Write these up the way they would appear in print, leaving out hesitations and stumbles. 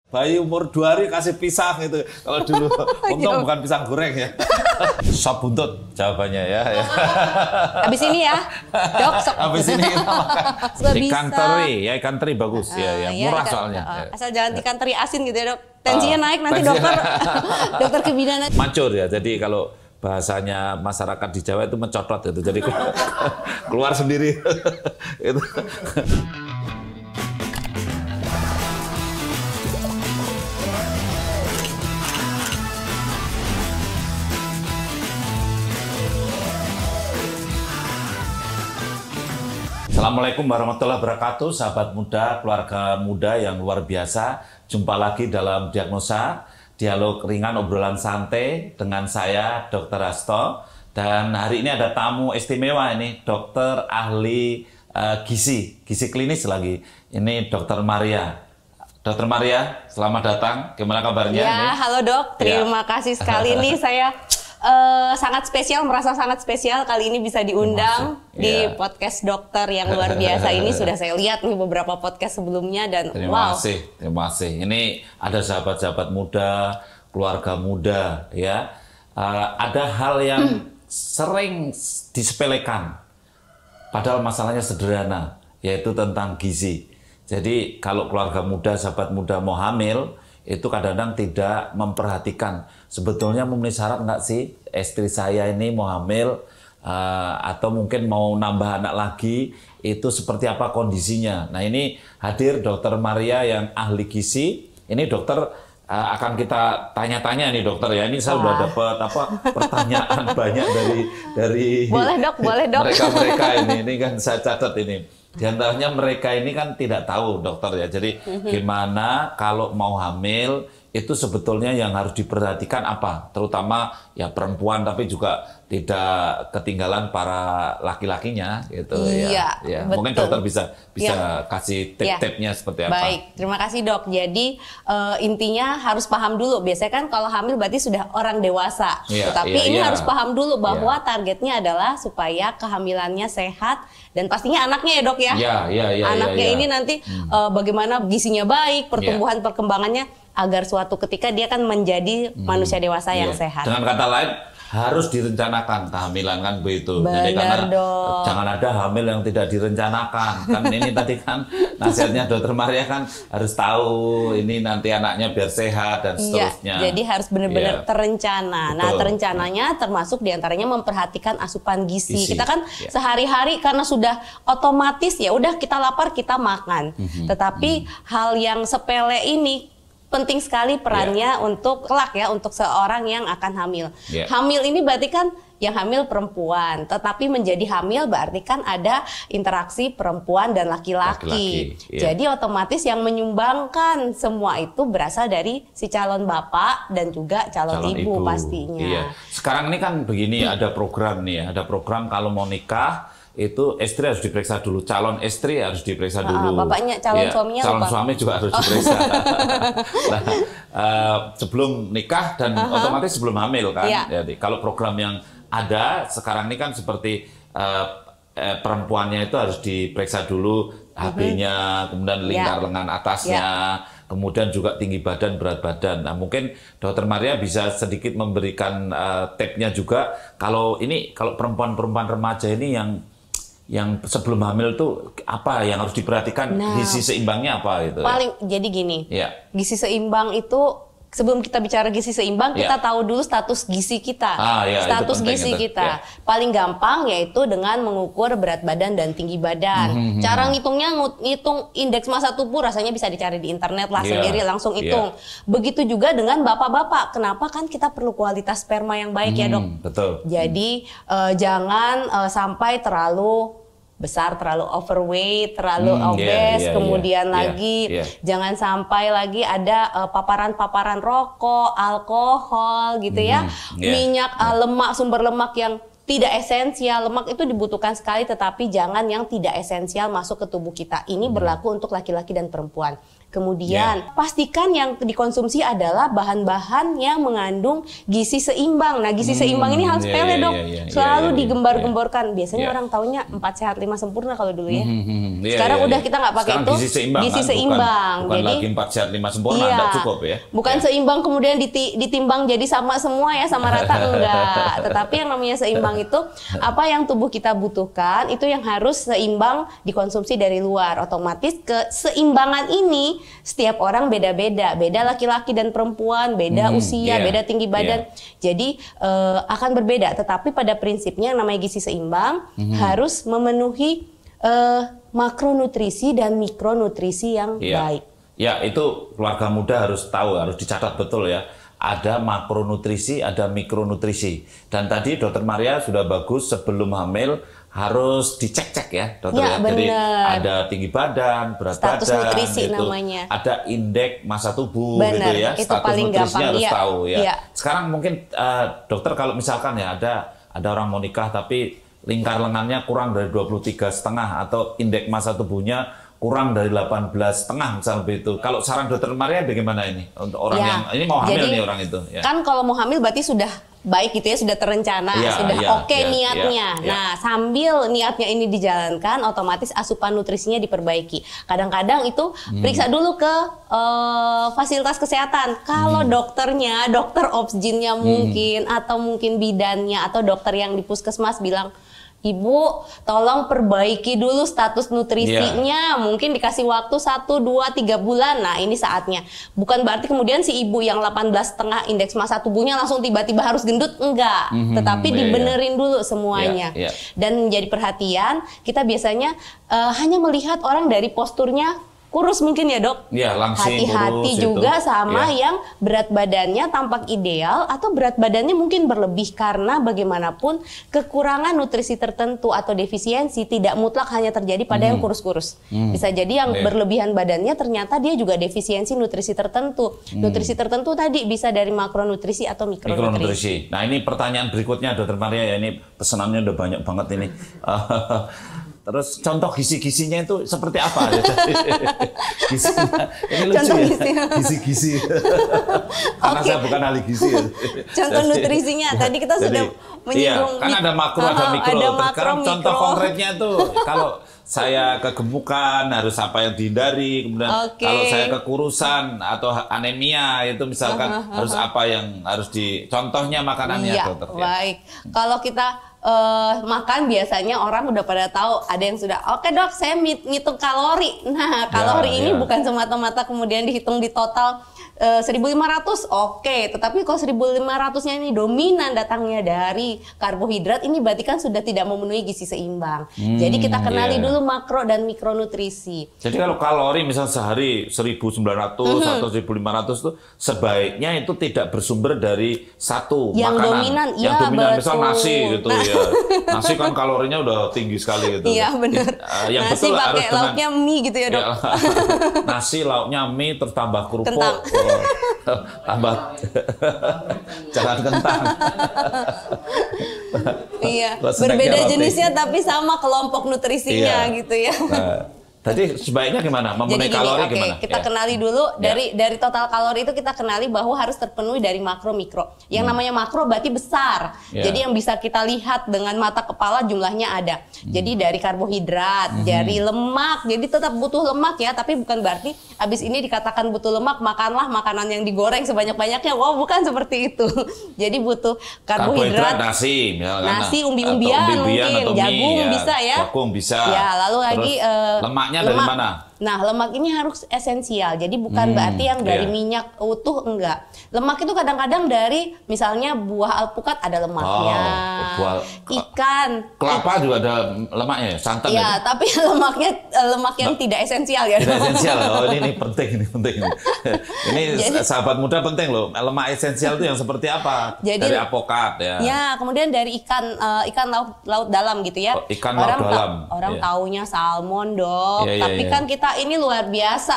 Bayi umur 2 hari kasih pisang itu. Kalau dulu, untung bukan pisang goreng ya. Sop buntut jawabannya ya. Habis ini ya, Dok. Habis ini kita makan ikan teri, ya ikan teri bagus ya, murah ikan, soalnya. Asal jangan ikan teri asin gitu ya, Dok. Tensinya naik nanti dokter kebidanan. Mancur ya, jadi kalau bahasanya masyarakat di Jawa itu mencotot itu, jadi keluar sendiri. Itu. Assalamualaikum warahmatullahi wabarakatuh, sahabat muda, keluarga muda yang luar biasa. Jumpa lagi dalam Diagnosa, dialog ringan obrolan santai dengan saya, Dr. Hasto. Dan hari ini ada tamu istimewa ini, dokter ahli gizi klinis lagi. Ini Dr. Maria. Dr. Maria, selamat datang. Gimana kabarnya? Ya, halo Dok. Terima kasih sekali nih saya. Sangat spesial, merasa sangat spesial kali ini bisa diundang di podcast dokter yang luar biasa ini. Sudah saya lihat nih beberapa podcast sebelumnya dan terima kasih. Ini ada sahabat-sahabat muda, keluarga muda ya. Ada hal yang sering disepelekan, padahal masalahnya sederhana, yaitu tentang gizi. Jadi kalau keluarga muda, sahabat muda mau hamil, itu kadang-kadang tidak memperhatikan sebetulnya memenuhi syarat nggak sih istri saya ini mau hamil atau mungkin mau nambah anak lagi, itu seperti apa kondisinya. Nah ini hadir Dokter Maria yang ahli gizi. Ini dokter akan kita tanya-tanya nih dokter ya. Ini saya udah dapat pertanyaan banyak dari boleh dok mereka ini kan saya catat ini. Di antaranya mereka ini kan tidak tahu dokter ya. Jadi gimana kalau mau hamil itu sebetulnya yang harus diperhatikan apa? Terutama ya perempuan, tapi juga tidak ketinggalan para laki-lakinya gitu ya. Mungkin dokter bisa kasih tip-tipnya seperti apa. Baik, terima kasih dok. Jadi intinya harus paham dulu. Biasanya kan kalau hamil berarti sudah orang dewasa. Tapi ini harus paham dulu bahwa targetnya adalah supaya kehamilannya sehat dan pastinya anaknya ya dok ya. Anaknya ini nanti bagaimana gizinya baik, pertumbuhan perkembangannya agar suatu ketika dia kan menjadi manusia dewasa yang sehat. Dengan kata lain harus direncanakan kehamilan kan begitu. Benar, jadi karena dok. Jangan ada hamil yang tidak direncanakan. Kan ini tadi kan nasihatnya Dokter Maria kan harus tahu ini nanti anaknya biar sehat dan seterusnya. Jadi harus benar-benar terencana. Nah, terencananya termasuk diantaranya memperhatikan asupan gizi. Kita kan sehari-hari karena sudah otomatis ya udah kita lapar kita makan. Tetapi hal yang sepele ini penting sekali perannya untuk kelak ya, untuk seorang yang akan hamil. Hamil ini berarti kan yang hamil perempuan, tetapi menjadi hamil berarti kan ada interaksi perempuan dan laki-laki. Jadi otomatis yang menyumbangkan semua itu berasal dari si calon bapak dan juga calon ibu pastinya. Sekarang ini kan begini, ada program nih ya, ada program kalau mau nikah itu istri harus diperiksa dulu, calon istri harus diperiksa dulu. Bapaknya calon suaminya calon suami juga harus diperiksa. Nah, sebelum nikah dan otomatis sebelum hamil kan. Jadi kalau program yang ada sekarang ini kan seperti perempuannya itu harus diperiksa dulu HB-nya, kemudian lingkar lengan atasnya, kemudian juga tinggi badan, berat badan. Nah, mungkin Dokter Maria bisa sedikit memberikan tipnya juga. Kalau perempuan-perempuan remaja ini yang sebelum hamil tuh apa yang harus diperhatikan, gizi seimbangnya apa itu? Jadi gini, gizi seimbang itu sebelum kita bicara gizi seimbang, kita tahu dulu status gizi kita. Status gizi kita. Paling gampang yaitu dengan mengukur berat badan dan tinggi badan. Cara ngitungnya, ngitung indeks massa tubuh rasanya bisa dicari di internet lah sendiri, langsung hitung. Begitu juga dengan bapak-bapak. Kenapa kan kita perlu kualitas sperma yang baik ya dok? Betul. Jadi jangan sampai terlalu besar, terlalu overweight, terlalu obes, kemudian lagi jangan sampai lagi ada paparan-paparan rokok, alkohol gitu ya, minyak, lemak, sumber lemak yang tidak esensial. Lemak itu dibutuhkan sekali, tetapi jangan yang tidak esensial masuk ke tubuh kita. Ini berlaku untuk laki-laki dan perempuan. Kemudian pastikan yang dikonsumsi adalah bahan-bahan yang mengandung gizi seimbang. Nah, gizi seimbang ini hal sepele dok, selalu digembar-gemborkan. Biasanya orang taunya 4 sehat 5 sempurna kalau dulu ya. Sekarang udah kita nggak pakai itu. Gizi seimbang. Bukan jadi lagi 4 sehat 5 sempurna, enggak cukup ya. Bukan seimbang kemudian ditimbang jadi sama semua ya, sama rata enggak. Tetapi yang namanya seimbang itu apa yang tubuh kita butuhkan itu yang harus seimbang dikonsumsi dari luar. Otomatis keseimbangan ini setiap orang beda-beda, beda laki-laki dan perempuan, beda usia, beda tinggi badan. Jadi akan berbeda. Tetapi pada prinsipnya yang namanya gizi seimbang harus memenuhi makronutrisi dan mikronutrisi yang baik. Ya, itu keluarga muda harus tahu, harus dicatat betul ya. Ada makronutrisi, ada mikronutrisi. Dan tadi Dokter Maria sudah bagus sebelum hamil harus dicek-cek ya, dokter ya. Jadi ada tinggi badan, berat status badan, nutrisi gitu. Namanya. Ada indeks massa tubuh, bener, gitu ya. Itu status paling nutrisinya gampang, harus tahu ya. Iya. Sekarang mungkin dokter kalau misalkan ya ada orang mau nikah tapi lingkar lengannya kurang dari 23,5 atau indeks massa tubuhnya kurang dari 18,5 misalnya begitu. Kalau saran Dokter Maria bagaimana ini untuk orang yang ini mau hamil nih orang itu? Ya. Kan kalau mau hamil berarti sudah baik gitu ya, sudah terencana, sudah oke niatnya. Nah, sambil niatnya ini dijalankan, otomatis asupan nutrisinya diperbaiki. Kadang-kadang itu periksa dulu ke fasilitas kesehatan. Kalau dokternya, dokter obsginnya mungkin, atau mungkin bidannya, atau dokter yang di puskesmas bilang, Ibu, tolong perbaiki dulu status nutrisinya. Mungkin dikasih waktu 1, 2, 3 bulan. Nah, ini saatnya. Bukan berarti kemudian si ibu yang 18,5 indeks massa tubuhnya langsung tiba-tiba harus gendut. Enggak. Tetapi dibenerin dulu semuanya. Dan menjadi perhatian, kita biasanya hanya melihat orang dari posturnya kurus mungkin ya dok. Hati-hati juga sama yang berat badannya tampak ideal atau berat badannya mungkin berlebih, karena bagaimanapun kekurangan nutrisi tertentu atau defisiensi tidak mutlak hanya terjadi pada yang kurus-kurus. Bisa jadi yang berlebihan badannya ternyata dia juga defisiensi nutrisi tertentu. Nutrisi tertentu tadi bisa dari makronutrisi atau mikronutrisi. Nah, ini pertanyaan berikutnya Dokter Maria ya, ini pesanannya udah banyak banget ini. Terus contoh gizi-gizinya itu seperti apa? Gizinya, ini lucu contoh ya, gizi-gizi. Karena saya bukan ahli gizi. Ya. Contoh nutrisinya, tadi kita sudah menyinggung. Kan ada makro, ada mikro. Ada makro, mikro. Contoh konkretnya itu, kalau saya kegemukan harus apa yang dihindari, kemudian kalau saya kekurusan atau anemia itu misalkan harus apa yang harus contohnya makanannya, dokter. Baik, kalau kita makan biasanya orang udah pada tahu, ada yang sudah oke dok saya ngitung kalori. Nah kalori ini bukan semata-mata kemudian dihitung di total 1.500 oke, tetapi kalau 1.500-nya ini dominan datangnya dari karbohidrat, ini berarti kan sudah tidak memenuhi gizi seimbang. Jadi kita kenali dulu makro dan mikronutrisi. Jadi kalau kalori misalnya sehari 1.900 atau 1.500 itu sebaiknya itu tidak bersumber dari satu yang makanan. Dominan, yang dominan misal nasi gitu ya. Nasi kan kalorinya udah tinggi sekali gitu. Iya benar. Yang nasi betul pakai lauknya mie gitu ya dok. Nasi lauknya mie terus tambah kerupuk. Tambah jangan kentang. Iya, berbeda jenisnya tapi sama kelompok nutrisinya gitu ya. Tadi sebaiknya gimana? Memenuhi kalori gimana? Kita kenali dulu dari total kalori itu kita kenali bahwa harus terpenuhi dari makro mikro. Yang namanya makro berarti besar. Jadi yang bisa kita lihat dengan mata kepala jumlahnya ada. Jadi dari karbohidrat, dari lemak. Jadi tetap butuh lemak ya, tapi bukan berarti habis ini dikatakan butuh lemak makanlah makanan yang digoreng sebanyak-banyaknya. Wow, bukan seperti itu. Jadi butuh karbohidrat, nasi, misalkan, nasi umbi-umbian mungkin, jagung bisa ya. Jagung bisa. Ya, lalu lagi lemaknya dari mana? Nah, lemak ini harus esensial. Jadi bukan berarti yang dari minyak utuh, enggak. Lemak itu kadang-kadang dari misalnya buah alpukat ada lemaknya. Ikan. Kelapa juga ada lemaknya, santan. Ya, tapi lemak yang tidak esensial ya. Tidak esensial. Oh, ini penting. Ini sahabat muda penting loh. Lemak esensial itu yang seperti apa? Jadi, dari apokat ya. Ya, kemudian dari ikan laut dalam gitu ya. Ikan laut dalam. Orang taunya salmon, dok. Tapi kan kita ini luar biasa.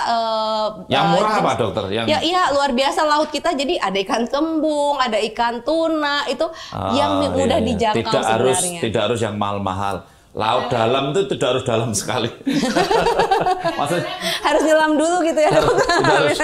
Yang murah apa dokter? Iya luar biasa laut kita. Jadi ada ikan kembung, ada ikan tuna, itu yang mudah dijangkau sebenarnya. Tidak harus yang mahal-mahal. laut dalam itu tidak harus dalam sekali. Maksudnya harus nyelam dulu gitu ya. harus,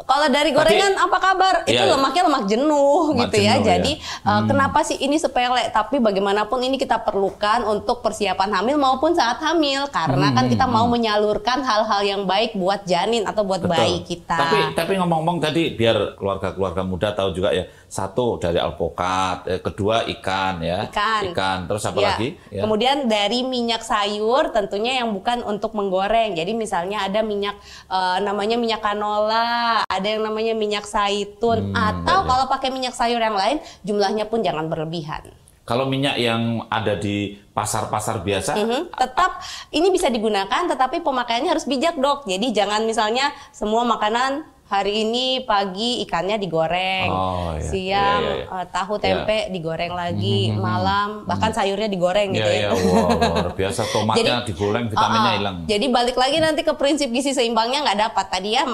kalau dari gorengan apa kabar? Itu iya, lemaknya lemak jenuh lemak gitu ya. jenuh, Jadi kenapa sih ini sepele? Tapi bagaimanapun ini kita perlukan untuk persiapan hamil maupun saat hamil, karena kan kita mau menyalurkan hal-hal yang baik buat janin atau buat bayi kita. Tapi ngomong-ngomong tadi, biar keluarga-keluarga muda tahu juga ya. Satu dari alpukat, kedua ikan ya. Ikan. Terus apa lagi? Ya. Kemudian dari minyak sayur, tentunya yang bukan untuk menggoreng. Jadi misalnya ada minyak namanya minyak canola, ada yang namanya minyak zaitun, atau kalau pakai minyak sayur yang lain, jumlahnya pun jangan berlebihan. Kalau minyak yang ada di pasar-pasar biasa, tetap ini bisa digunakan, tetapi pemakaiannya harus bijak, Dok. Jadi jangan misalnya semua makanan hari ini pagi ikannya digoreng, siang tahu tempe digoreng lagi, malam bahkan sayurnya digoreng gitu ya. Wow, luar biasa, tomatnya digoreng, vitaminnya hilang. Jadi balik lagi nanti ke prinsip gizi seimbangnya nggak dapat. Tadi ya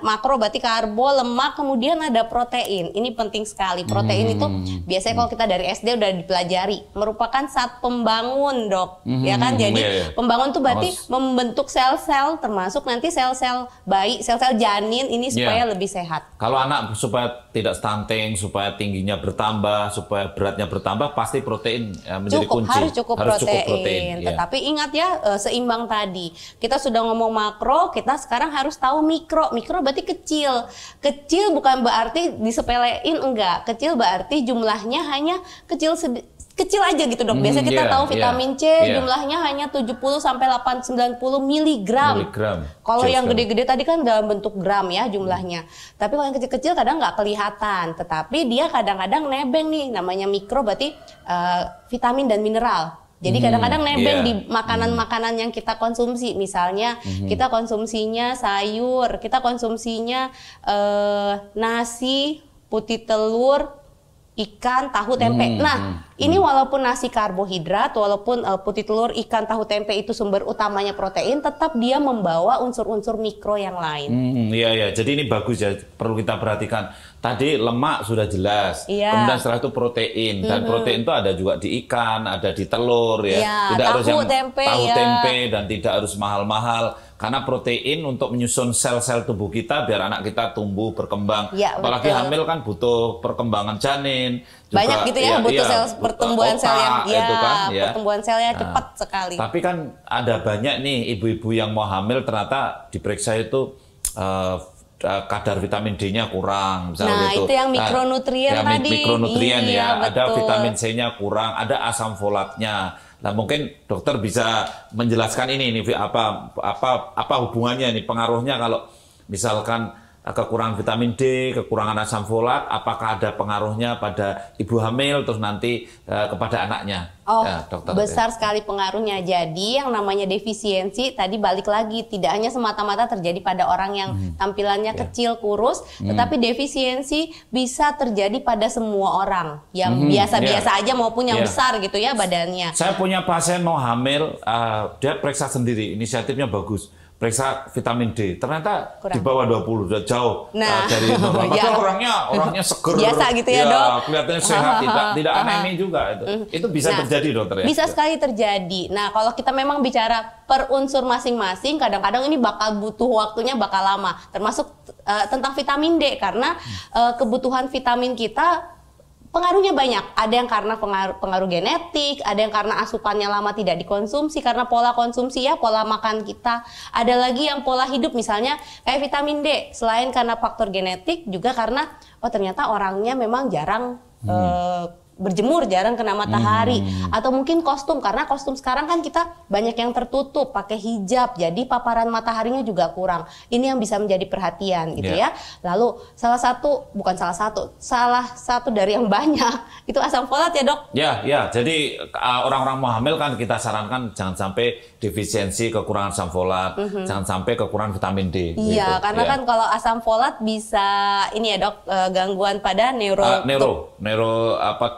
makro berarti karbo, lemak, kemudian ada protein. Ini penting sekali. Protein itu biasanya kalau kita dari SD udah dipelajari, merupakan zat pembangun, Dok. Ya kan? Jadi pembangun tuh berarti membentuk sel-sel, termasuk nanti sel-sel bayi, sel-sel janin ini supaya lebih sehat. Kalau anak supaya tidak stunting, supaya tingginya bertambah, supaya beratnya bertambah, pasti protein menjadi kunci. Harus cukup protein. Tetapi ingat ya, seimbang tadi. Kita sudah ngomong makro, kita sekarang harus tahu mikro. Mikro berarti kecil. Kecil bukan berarti disepelein, enggak. Kecil berarti jumlahnya hanya kecil aja gitu, Dok. Biasa kita tahu vitamin C jumlahnya hanya 70 sampai 90 miligram. Kalau yang gede-gede tadi kan dalam bentuk gram ya jumlahnya. Tapi kalau yang kecil-kecil kadang nggak kelihatan. Tetapi dia kadang-kadang nebeng nih, namanya mikro berarti vitamin dan mineral. Jadi kadang-kadang nebeng di makanan-makanan yang kita konsumsi. Misalnya kita konsumsinya sayur, kita konsumsinya nasi, putih telur, ikan, tahu, tempe. Ini walaupun nasi karbohidrat, walaupun putih telur, ikan, tahu, tempe itu sumber utamanya protein, tetap dia membawa unsur-unsur mikro yang lain. Iya. Jadi ini bagus ya, perlu kita perhatikan. Tadi lemak sudah jelas, kemudian setelah itu protein, dan protein itu ada juga di ikan, ada di telur ya. Tidak harus yang tahu, tempe, dan tidak harus mahal-mahal. Karena protein untuk menyusun sel-sel tubuh kita biar anak kita tumbuh berkembang. Apalagi hamil kan butuh perkembangan janin. Juga, banyak gitu ya, butuh sel pertumbuhan sel yang pertumbuhan selnya cepat sekali. Tapi kan ada banyak nih ibu-ibu yang mau hamil ternyata diperiksa itu kadar vitamin D-nya kurang, misalnya itu yang mikronutrien tadi. Mikronutrien ada vitamin C-nya kurang, ada asam folatnya. Nah, mungkin dokter bisa menjelaskan ini apa hubungannya nih, pengaruhnya kalau misalkan kekurangan vitamin D, kekurangan asam folat, apakah ada pengaruhnya pada ibu hamil terus nanti kepada anaknya? Dokter. Besar sekali pengaruhnya. Jadi yang namanya defisiensi tadi balik lagi tidak hanya semata-mata terjadi pada orang yang tampilannya kecil, kurus, tetapi defisiensi bisa terjadi pada semua orang yang biasa-biasa aja maupun yang besar gitu ya badannya. Saya punya pasien mau hamil, dia periksa sendiri, inisiatifnya bagus. Periksa vitamin D, ternyata kurang. Di bawah 20, udah jauh dari normal. Orangnya seger, biasa gitu ya, Dok. Kelihatannya sehat, tidak anemi juga itu bisa terjadi, Dokter ya. Bisa sekali terjadi. Nah, kalau kita memang bicara per unsur masing-masing, kadang-kadang ini bakal butuh waktunya bakal lama. Termasuk tentang vitamin D, karena kebutuhan vitamin kita pengaruhnya banyak. Ada yang karena pengaruh genetik, ada yang karena asupannya lama tidak dikonsumsi, karena pola konsumsi ya, pola makan kita. Ada lagi yang pola hidup, misalnya kayak vitamin D. Selain karena faktor genetik, juga karena ternyata orangnya memang jarang berjemur, jarang kena matahari, atau mungkin kostum, karena kostum sekarang kan kita banyak yang tertutup pakai hijab, jadi paparan mataharinya juga kurang. Ini yang bisa menjadi perhatian gitu ya. Lalu salah satu dari yang banyak itu asam folat ya, Dok. Ya, jadi orang-orang mau hamil kan kita sarankan jangan sampai defisiensi, kekurangan asam folat, jangan sampai kekurangan vitamin D. Iya, karena kan kalau asam folat bisa ini ya, Dok, gangguan pada neuro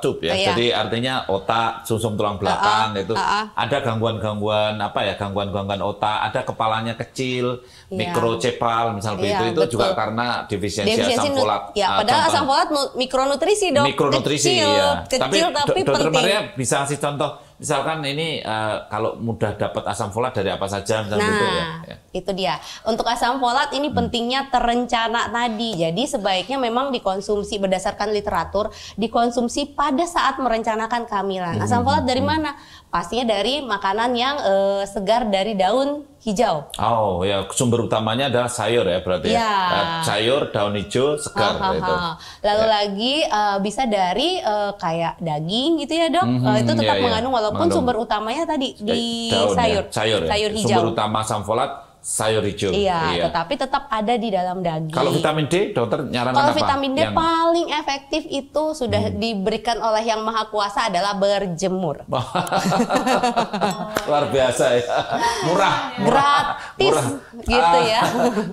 ya. Jadi artinya otak, sumsum tulang belakang itu ada gangguan-gangguan gangguan-gangguan otak, ada kepalanya kecil, mikrocepal misal begitu, itu juga karena defisiensi asam folat. Padahal asam folat mikronutrisi, Dok. Mikronutrisi, kecil, tapi tapi Dokter penting. Maria bisa kasih contoh misalkan ini kalau mudah dapat asam folat dari apa saja misalnya gitu ya. Itu dia. Untuk asam folat ini pentingnya terencana tadi. Jadi sebaiknya memang dikonsumsi berdasarkan literatur, dikonsumsi pada saat merencanakan kehamilan. Asam folat dari mana? Pastinya dari makanan yang segar dari daun hijau. Oh ya, sumber utamanya adalah sayur ya berarti ya. Sayur, daun hijau, segar itu. Lalu lagi bisa dari kayak daging gitu ya dok. Itu tetap mengandung walaupun sumber utamanya tadi di sayur, sayur hijau. Sumber utama asam folat sayur hijau. Iya, tetapi tetap ada di dalam daging. Kalau vitamin D, dokter nyarankan apa? Kalau vitamin D paling efektif itu sudah diberikan oleh Yang Maha Kuasa adalah berjemur. Luar biasa ya. Murah. Gratis gitu ya.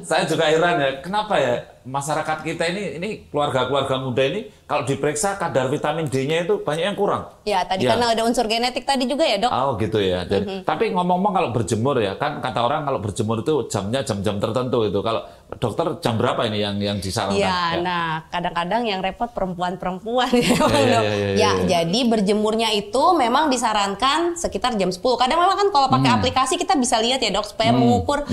Saya juga heran ya, kenapa ya masyarakat kita ini keluarga-keluarga muda ini kalau diperiksa kadar vitamin D-nya itu banyak yang kurang. Ya, tadi karena ada unsur genetik tadi juga ya, Dok. Oh, gitu ya. Jadi, tapi ngomong-ngomong kalau berjemur ya, kan kata orang kalau berjemur itu jamnya jam-jam tertentu itu. Kalau dokter jam berapa ini yang disarankan? Ya, nah kadang-kadang yang repot perempuan-perempuan ya. Jadi berjemurnya itu memang disarankan sekitar jam 10. Kadang memang kan kalau pakai aplikasi kita bisa lihat ya, Dok, supaya mengukur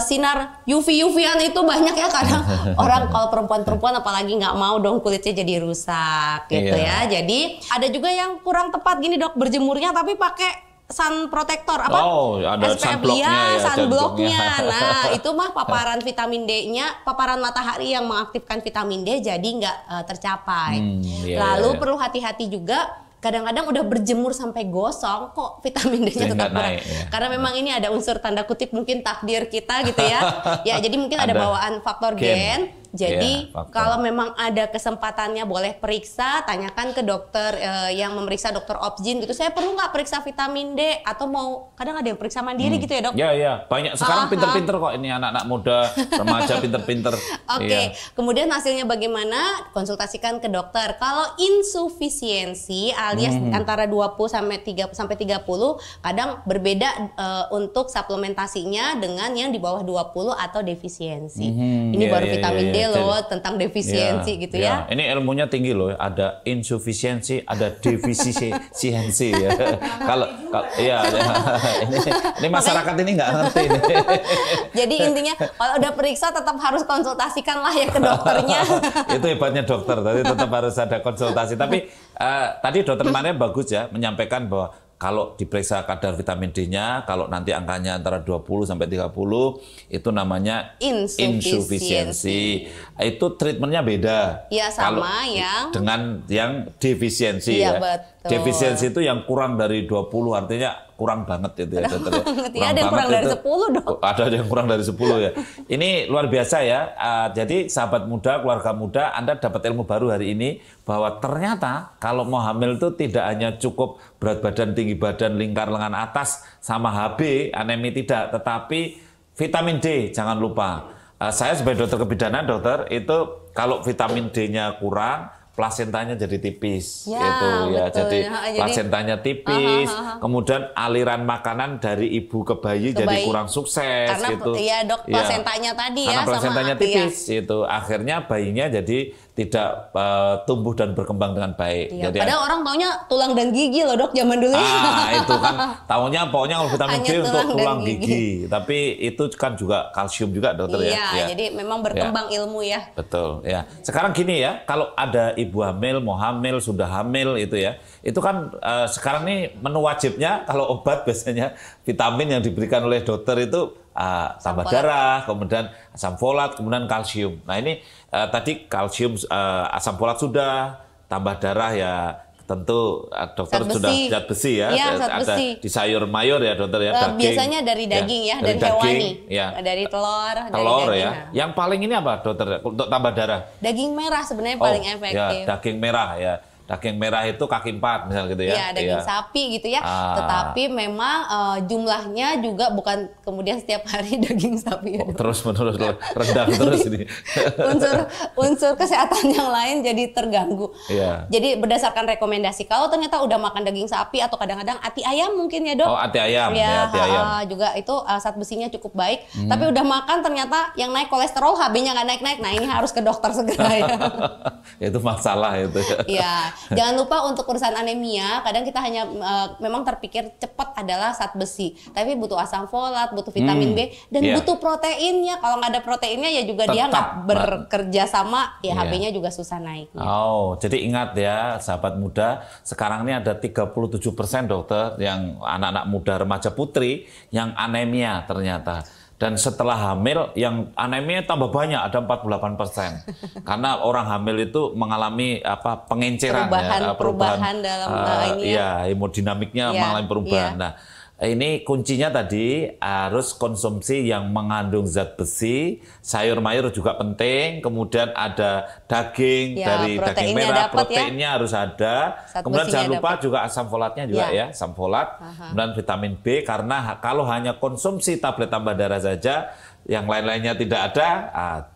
sinar UV-UV-an itu banyak ya kadang. Orang kalau perempuan-perempuan apalagi nggak mau dong kulitnya jadi rusak gitu ya. Jadi ada juga yang kurang tepat gini dok berjemurnya tapi pakai sun protector apa? Oh, ada SPF-nya, sunblocknya. Nah, itu mah paparan vitamin D-nya, paparan matahari yang mengaktifkan vitamin D jadi nggak tercapai. Lalu perlu hati-hati juga. Kadang-kadang udah berjemur sampai gosong kok vitamin D-nya tetap kurang. Karena memang ini ada unsur tanda kutip mungkin takdir kita gitu ya. Ya, jadi mungkin ada bawaan faktor gen. Jadi kalau memang ada kesempatannya boleh periksa, tanyakan ke dokter yang memeriksa dokter Obgyn gitu. Saya perlu nggak periksa vitamin D atau mau kadang ada yang periksa mandiri gitu ya dok? Ya banyak sekarang pinter-pinter kok ini anak-anak muda remaja pinter-pinter. Oke. Kemudian hasilnya bagaimana? Konsultasikan ke dokter. Kalau insufisiensi alias antara 20 sampai 30 kadang berbeda untuk suplementasinya dengan yang di bawah 20 atau defisiensi. Ini baru vitamin D loh tentang defisiensi gitu ya. Ini ilmunya tinggi loh. Ada insufisiensi, ada defisiensi ya. Kalau ini masyarakat ini nggak ngerti ini. Jadi intinya kalau udah periksa tetap harus konsultasikan lah ya ke dokternya. Itu hebatnya dokter. Tadi tetap harus ada konsultasi. Tapi tadi dokter Mane bagus ya menyampaikan bahwa kalau diperiksa kadar vitamin D-nya, kalau nanti angkanya antara 20 sampai 30, itu namanya insufisiensi. Itu treatmentnya beda. Ya, sama yang dengan yang defisiensi ya. Betul. Defisiensi itu yang kurang dari 20, artinya kurang banget itu ya. Ada yang kurang dari 10 dong. Ada yang kurang dari 10 ya. Ini luar biasa ya. Jadi sahabat muda, keluarga muda, Anda dapat ilmu baru hari ini bahwa ternyata kalau mau hamil itu tidak hanya cukup berat badan, tinggi badan, lingkar lengan atas sama HB, anemi tidak, tetapi vitamin D jangan lupa. Saya sebagai dokter kebidanan, dokter, itu kalau vitamin D-nya kurang, plasentanya jadi tipis, jadi plasentanya tipis, kemudian aliran makanan dari ibu ke bayi jadi kurang sukses, karena gitu. Iya dok, plasentanya tadi karena ya, plasentanya sama tipis, itu akhirnya bayinya jadi tidak tumbuh dan berkembang dengan baik. Iya, jadi padahal orang taunya tulang dan gigi loh dok zaman dulu. Itu kan taunya pokoknya kalau vitamin D untuk tulang gigi, tapi itu kan juga kalsium juga dokter ya. Iya, jadi memang berkembang ilmu ya. Betul ya. Sekarang gini ya, kalau ada ibu hamil, mau hamil, sudah hamil itu ya, itu kan sekarang nih menu wajibnya kalau obat biasanya vitamin yang diberikan oleh dokter itu tambah darah, kemudian asam folat, kemudian kalsium. Nah ini tadi kalsium, asam folat sudah, tambah darah ya tentu dokter sudah zat besi ya, ada di sayur mayur ya dokter ya. Daging, biasanya dari daging ya, dari hewani, dari telur dari ya. Yang paling ini apa dokter untuk tambah darah? Daging merah sebenarnya paling efektif. Ya, daging merah ya. Daging merah itu kaki 4 misalnya gitu ya. Iya, daging sapi gitu ya. Tetapi memang jumlahnya juga bukan kemudian setiap hari daging sapi. Ya, terus menerus rendah terus ini. unsur kesehatan yang lain jadi terganggu. Iya. Jadi berdasarkan rekomendasi kalau ternyata udah makan daging sapi atau kadang-kadang ati ayam mungkin ya dok. Oh ati ayam. Ya, ati ayam. Juga itu zat besinya cukup baik. Tapi udah makan ternyata yang naik kolesterol HB-nya nggak naik-naik. Nah ini harus ke dokter segera ya. Itu masalah itu. Iya. Jangan lupa untuk urusan anemia, kadang kita hanya memang terpikir cepat adalah zat besi, tapi butuh asam folat, butuh vitamin B, dan butuh proteinnya. Kalau nggak ada proteinnya ya juga dia nggak bekerja sama, ya HB-nya juga susah naiknya. Oh, jadi ingat ya sahabat muda, sekarang ini ada 37% dokter yang anak-anak muda remaja putri yang anemia ternyata. Dan setelah hamil yang anemia tambah banyak, ada 48%. Karena orang hamil itu mengalami pengenceran, perubahan dalam ini ya, hemodinamiknya mengalami perubahan. Nah, ini kuncinya tadi harus konsumsi yang mengandung zat besi, sayur mayur juga penting, kemudian ada daging dari daging merah, proteinnya harus ada. Kemudian jangan lupa juga asam folatnya juga ya, asam folat, kemudian vitamin B, karena kalau hanya konsumsi tablet tambah darah saja, yang lain-lainnya tidak ada,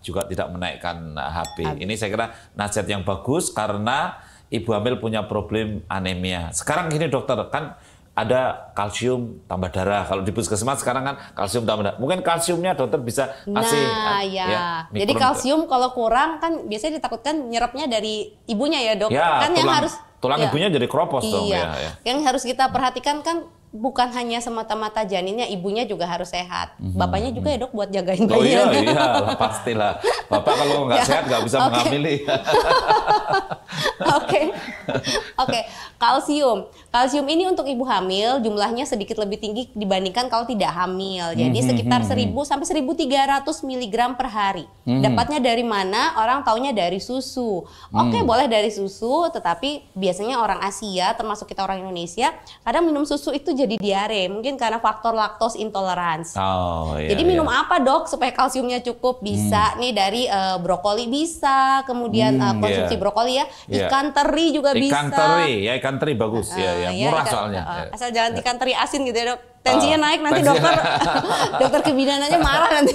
juga tidak menaikkan HB. Ini saya kira nasihat yang bagus karena ibu hamil punya problem anemia. Sekarang gini dokter, kan ada kalsium tambah darah. Kalau di puskesmas sekarang kan kalsium tambah darah. Mungkin kalsiumnya dokter bisa kasih. Jadi kalsium kalau kurang kan biasanya ditakutkan nyerapnya dari ibunya ya dok. Ya, kan yang harus tulang ibunya jadi kropos dong. Yang harus kita perhatikan kan bukan hanya semata-mata janinnya, ibunya juga harus sehat. Bapaknya juga ya dok buat jagain bayinya. Oh iya, pastilah. Bapak kalau nggak sehat nggak bisa menghamili. Oke. Kalsium ini untuk ibu hamil jumlahnya sedikit lebih tinggi dibandingkan kalau tidak hamil. Jadi sekitar 1000 sampai 1300 mg per hari. Dapatnya dari mana? Orang taunya dari susu. Boleh dari susu, tetapi biasanya orang Asia termasuk kita orang Indonesia kadang minum susu itu jadi diare, mungkin karena faktor laktos intolerance. Jadi minum apa dok supaya kalsiumnya cukup? Bisa nih dari brokoli bisa, kemudian konsumsi brokoli ya, ikan teri juga bisa. Ikan teri bagus ya, murah soalnya. Asal jangan ikan teri asin gitu ya dok. Tensinya naik nanti dokter kebidanannya marah nanti.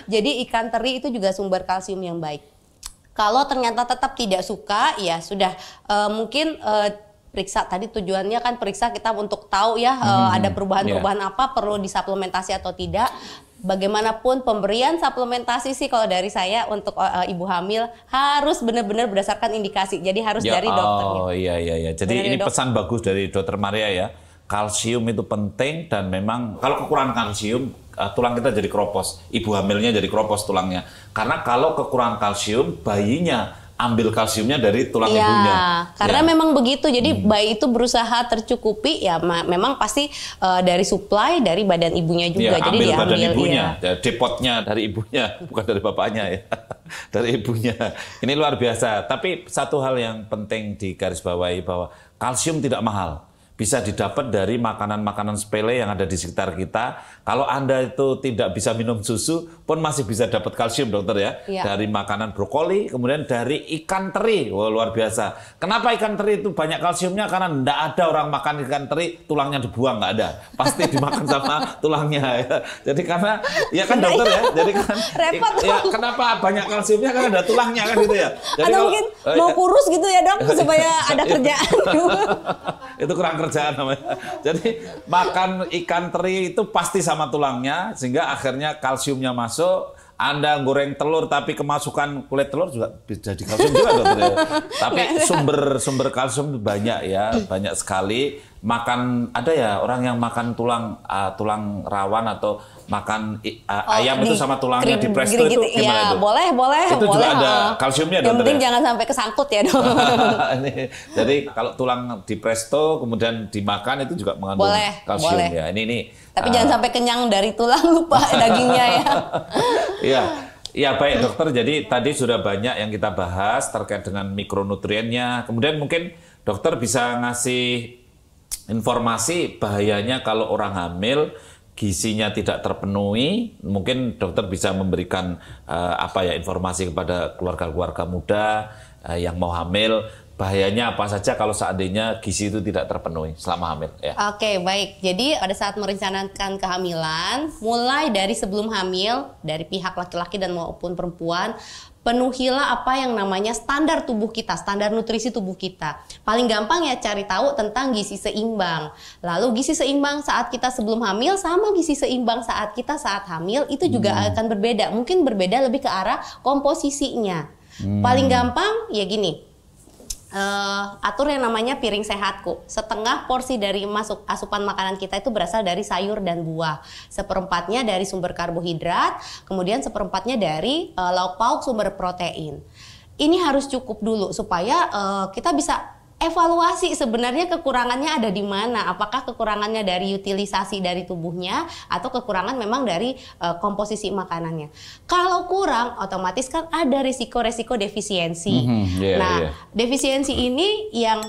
Jadi ikan teri itu juga sumber kalsium yang baik. Kalau ternyata tetap tidak suka, ya sudah mungkin periksa. Tadi tujuannya kan periksa kita untuk tahu ya ada perubahan-perubahan apa, perlu disuplementasi atau tidak. Bagaimanapun pemberian suplementasi sih kalau dari saya untuk ibu hamil harus benar-benar berdasarkan indikasi. Jadi harus dari dokternya. Iya. Jadi ini pesan bagus dari Dokter Maria ya. Kalsium itu penting, dan memang kalau kekurangan kalsium tulang kita jadi kropos. Ibu hamilnya jadi kropos tulangnya. Karena kalau kekurangan kalsium, bayinya ambil kalsiumnya dari tulang ibunya. Karena memang begitu. Jadi bayi itu berusaha tercukupi ya, memang pasti dari supply dari badan ibunya juga. Jadi ambil diambil badan ibunya, depotnya dari ibunya, bukan dari bapaknya ya. Dari ibunya. Ini luar biasa. Tapi satu hal yang penting digarisbawahi bahwa kalsium tidak mahal. Bisa didapat dari makanan-makanan sepele yang ada di sekitar kita. Kalau Anda itu tidak bisa minum susu, pun masih bisa dapat kalsium dokter ya. Dari makanan brokoli, kemudian dari ikan teri. Wah, luar biasa. Kenapa ikan teri itu banyak kalsiumnya? Karena tidak ada orang makan ikan teri, tulangnya dibuang, nggak ada. Pasti dimakan sama tulangnya. Ya. Jadi karena, ya kan dokter ya. Jadi kan, repot. Ya, kenapa banyak kalsiumnya? Karena ada tulangnya kan gitu ya. Jadi atau mungkin mau kurus gitu ya dok, supaya ada kerjaan. Itu kurang kerjaan namanya. Jadi makan ikan teri itu pasti sama tulangnya, sehingga akhirnya kalsiumnya masuk. Anda goreng telur tapi kemasukan kulit telur juga bisa jadi kalsium juga dokter ya. Tapi sumber kalsium itu banyak ya, banyak sekali. Makan, ada ya orang yang makan tulang rawan atau makan ayam itu sama tulangnya di presto itu gimana itu? Boleh. Itu juga ada kalsiumnya dokter. Yang penting jangan sampai kesangkut ya dok. Jadi kalau tulang di presto kemudian dimakan itu juga mengandung kalsium ya. Ini tapi jangan sampai kenyang dari tulang, lupa dagingnya ya. Iya baik dokter. Jadi tadi sudah banyak yang kita bahas terkait dengan mikronutriennya. Kemudian mungkin dokter bisa ngasih informasi bahayanya kalau orang hamil gizinya tidak terpenuhi. Mungkin dokter bisa memberikan informasi kepada keluarga-keluarga muda yang mau hamil. Bahayanya apa saja kalau seandainya gizi itu tidak terpenuhi selama hamil ya. Oke, baik. Jadi pada saat merencanakan kehamilan, mulai dari sebelum hamil, dari pihak laki-laki dan maupun perempuan, penuhilah apa yang namanya standar tubuh kita, standar nutrisi tubuh kita. Paling gampang ya cari tahu tentang gizi seimbang. Lalu gizi seimbang saat kita sebelum hamil sama gizi seimbang saat kita saat hamil itu juga akan berbeda. Mungkin berbeda lebih ke arah komposisinya. Paling gampang ya gini. atur yang namanya piring sehatku. Setengah porsi dari asupan makanan kita itu berasal dari sayur dan buah. Seperempatnya dari sumber karbohidrat, kemudian seperempatnya dari lauk pauk sumber protein. Ini harus cukup dulu supaya kita bisa evaluasi sebenarnya kekurangannya ada di mana. Apakah kekurangannya dari utilisasi dari tubuhnya atau kekurangan memang dari komposisi makanannya. Kalau kurang, otomatis kan ada risiko-risiko defisiensi. Defisiensi ini yang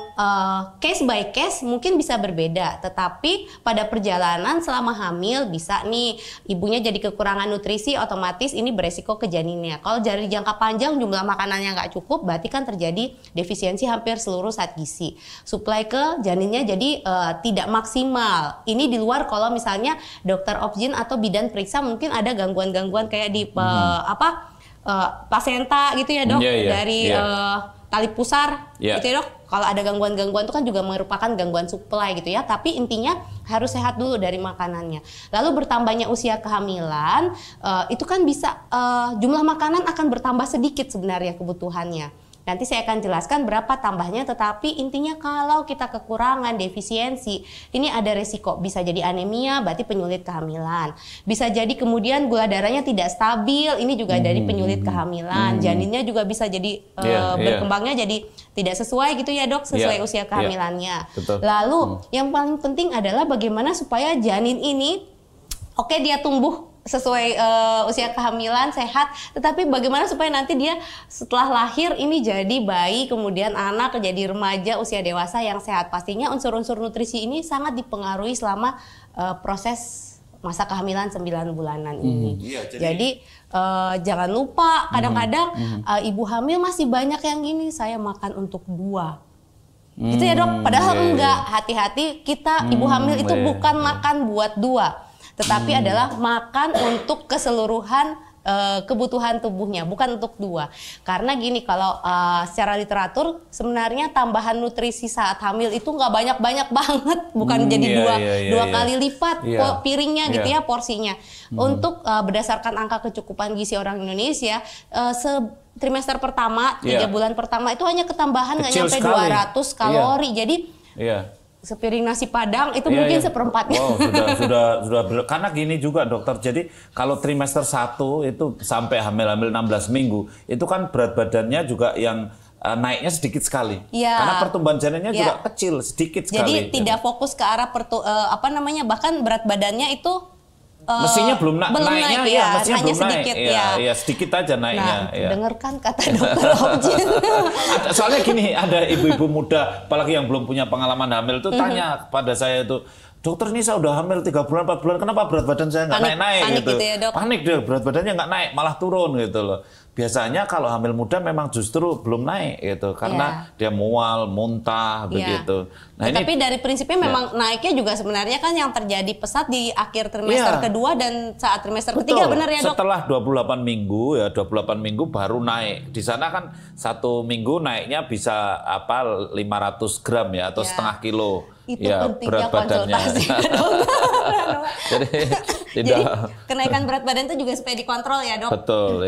case by case mungkin bisa berbeda. Tetapi pada perjalanan selama hamil bisa nih ibunya jadi kekurangan nutrisi, otomatis ini beresiko ke janinnya. Kalau dari jangka panjang jumlah makanannya nggak cukup, berarti kan terjadi defisiensi hampir seluruh zat gizi. Suplai ke janinnya jadi tidak maksimal. Ini di luar kalau misalnya dokter obgyn atau bidan periksa mungkin ada gangguan-gangguan kayak di plasenta gitu ya dok, dari tali pusar gitu ya dok. Kalau ada gangguan-gangguan itu kan juga merupakan gangguan suplai gitu ya. Tapi intinya harus sehat dulu dari makanannya. Lalu bertambahnya usia kehamilan itu kan bisa jumlah makanan akan bertambah sedikit sebenarnya kebutuhannya. Nanti saya akan jelaskan berapa tambahnya, tetapi intinya kalau kita kekurangan, defisiensi, ini ada resiko. Bisa jadi anemia, berarti penyulit kehamilan. Bisa jadi kemudian gula darahnya tidak stabil, ini juga dari penyulit kehamilan. Janinnya juga bisa jadi berkembangnya jadi tidak sesuai gitu ya dok, sesuai usia kehamilannya. Lalu yang paling penting adalah bagaimana supaya janin ini, oke dia tumbuh sesuai usia kehamilan sehat, tetapi bagaimana supaya nanti dia setelah lahir ini jadi bayi, kemudian anak jadi remaja usia dewasa yang sehat. Pastinya unsur-unsur nutrisi ini sangat dipengaruhi selama proses masa kehamilan 9 bulanan ini. Jadi jangan lupa kadang-kadang ibu hamil masih banyak yang gini, saya makan untuk 2 gitu ya dok, padahal enggak. Hati-hati, kita ibu hamil itu bukan makan buat 2, tetapi adalah makan untuk keseluruhan kebutuhan tubuhnya, bukan untuk 2. Karena gini, kalau secara literatur sebenarnya tambahan nutrisi saat hamil itu nggak banyak-banyak banget, bukan jadi dua kali lipat piringnya gitu ya, porsinya. Untuk berdasarkan angka kecukupan gizi orang Indonesia, trimester pertama, 3 bulan pertama itu hanya ketambahan nggak nyampe 200 kalori. Jadi sepiring nasi padang itu mungkin seperempatnya. Wow, sudah karena gini juga dokter. Jadi kalau trimester 1 itu sampai hamil-hamil 16 minggu, itu kan berat badannya juga yang naiknya sedikit sekali. Karena pertumbuhan janinnya juga kecil, sedikit sekali. Jadi tidak fokus ke arah bahkan berat badannya itu mestinya belum naiknya, mestinya belum sedikit, naik. Sedikit aja naiknya. Dengarkan kata dokter obgyn. Soalnya gini, ada ibu-ibu muda, apalagi yang belum punya pengalaman hamil itu tanya pada saya itu, dokter ini saya udah hamil 3 bulan, 4 bulan, kenapa berat badan saya nggak naik-naik gitu. Ya, dok. Panik dia, berat badannya nggak naik, malah turun gitu loh. Biasanya kalau hamil muda memang justru belum naik gitu, karena dia mual, muntah, begitu. Nah, tapi dari prinsipnya memang naiknya juga sebenarnya kan yang terjadi pesat di akhir trimester kedua dan saat trimester ketiga, benar ya dok? Setelah 28 minggu 28 minggu baru naik. Di sana kan 1 minggu naiknya bisa 500 gram ya, atau setengah kilo. Itu pentingnya berat badannya. Jadi kenaikan berat badan itu juga supaya dikontrol ya dok. Betul.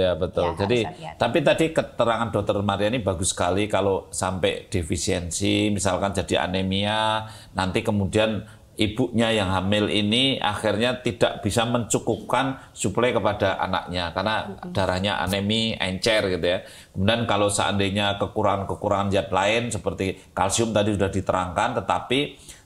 Jadi tapi tadi keterangan dokter Maria ini bagus sekali, kalau sampai defisiensi misalkan jadi anemia, nanti kemudian ibunya yang hamil ini akhirnya tidak bisa mencukupkan suplai kepada anaknya karena darahnya anemi, encer gitu ya. Kemudian kalau seandainya kekurangan zat lain seperti kalsium tadi sudah diterangkan, tetapi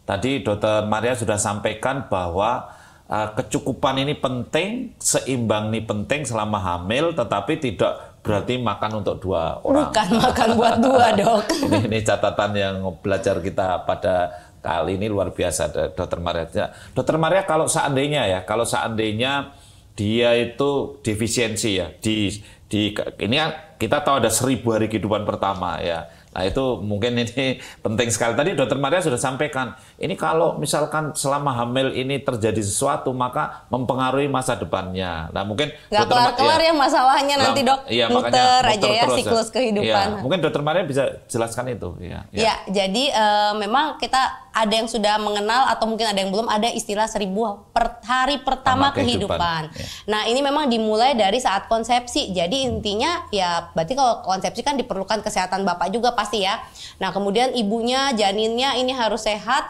tadi dokter Maria sudah sampaikan bahwa kecukupan ini penting, seimbang ini penting selama hamil, tetapi tidak berarti makan untuk 2 orang. Bukan makan buat 2 dok. Ini catatan yang belajar kita pada kali ini luar biasa, dokter Maria. Dokter Maria, kalau seandainya dia itu defisiensi ya, ini kita tahu ada 1000 hari kehidupan pertama ya. Nah itu mungkin ini penting sekali. Tadi dokter Maria sudah sampaikan, ini kalau misalkan selama hamil ini terjadi sesuatu maka mempengaruhi masa depannya. Nah mungkin nggak kelar-kelar ya masalahnya nanti dok, muter aja ya siklus kehidupan. Mungkin dokter Maria bisa jelaskan itu. Jadi memang kita ada yang sudah mengenal atau mungkin ada yang belum, ada istilah 1000 hari pertama kehidupan. Nah ini memang dimulai dari saat konsepsi. Jadi intinya ya berarti kalau konsepsi kan diperlukan kesehatan bapak juga pasti ya. Nah kemudian ibunya, janinnya ini harus sehat.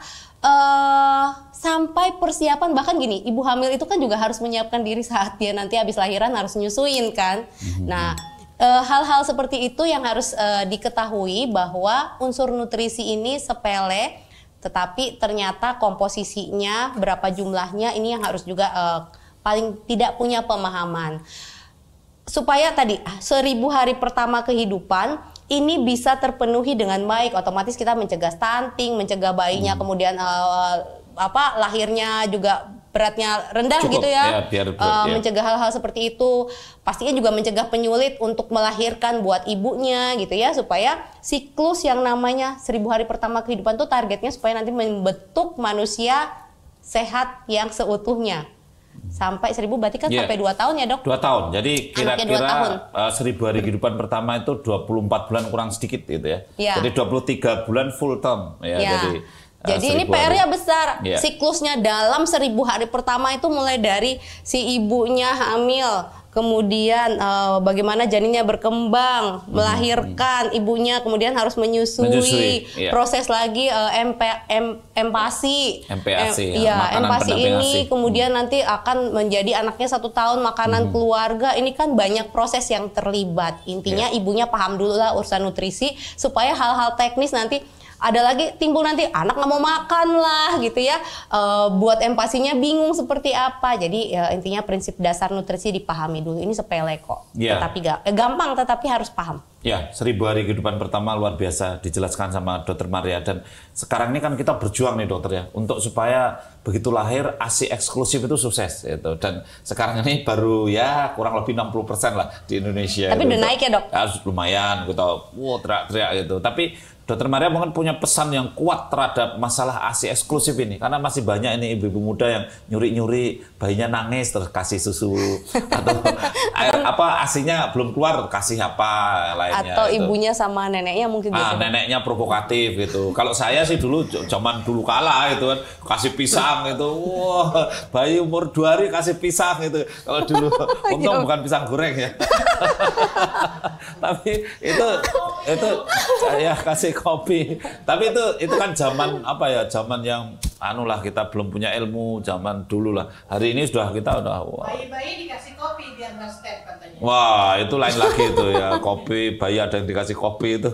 Sampai persiapan, bahkan gini, ibu hamil itu kan juga harus menyiapkan diri saat dia nanti habis lahiran harus nyusuin kan. Nah hal-hal seperti itu yang harus diketahui, bahwa unsur nutrisi ini sepele, tetapi ternyata komposisinya, berapa jumlahnya, ini yang harus juga paling tidak punya pemahaman. Supaya tadi 1000 hari pertama kehidupan ini bisa terpenuhi dengan baik, otomatis kita mencegah stunting, mencegah bayinya kemudian lahirnya juga beratnya rendah. Cukup, gitu ya, mencegah hal-hal seperti itu. Pastinya juga mencegah penyulit untuk melahirkan buat ibunya gitu ya, supaya siklus yang namanya 1000 hari pertama kehidupan tuh targetnya supaya nanti membentuk manusia sehat yang seutuhnya. Sampai 1000 berarti kan sampai 2 tahun ya dok? 2 tahun, jadi kira-kira 1000 hari kehidupan pertama itu 24 bulan kurang sedikit gitu ya. Jadi 23 bulan full term ya. Jadi ini PR-nya besar. Siklusnya dalam 1000 hari pertama itu mulai dari si ibunya hamil, kemudian bagaimana janinnya berkembang, melahirkan, ibunya kemudian harus menyusui. Proses lagi empasi ini, kemudian nanti akan menjadi anaknya 1 tahun, makanan keluarga, ini kan banyak proses yang terlibat. Intinya ibunya paham dulu lah urusan nutrisi, supaya hal-hal teknis nanti ada lagi timbul nanti anak nggak mau makan lah gitu ya, buat empasinya bingung seperti apa. Jadi intinya prinsip dasar nutrisi dipahami dulu. Ini sepele kok, tetapi gampang, tetapi harus paham. Ya, 1000 hari kehidupan pertama luar biasa dijelaskan sama Dokter Maria. Dan sekarang ini kan kita berjuang nih dokter ya, untuk supaya begitu lahir ASI eksklusif itu sukses gitu. Dan sekarang ini baru ya kurang lebih 60% lah di Indonesia. Tapi udah naik ya dok? Ya, lumayan, kita teriak-teriak gitu. Tapi Dokter Maria mungkin punya pesan yang kuat terhadap masalah ASI eksklusif ini, karena masih banyak ini ibu-ibu muda yang nyuri-nyuri, bayinya nangis terus kasih susu atau ASInya belum keluar kasih apa lainnya. Atau ibunya sama neneknya mungkin gitu. Neneknya provokatif gitu. Kalau saya sih zaman dulu kala gitu kan, kasih pisang gitu. Wah, bayi umur 2 hari kasih pisang gitu. Kalau dulu untung bukan pisang goreng ya. Tapi itu saya kasih kopi. Tapi itu kan zaman zaman yang kita belum punya ilmu zaman dulu lah. Hari ini sudah kita bayi-bayi dikasih kopi biar nggak step katanya. Wah, itu lain lagi itu ya, kopi, bayi ada yang dikasih kopi itu.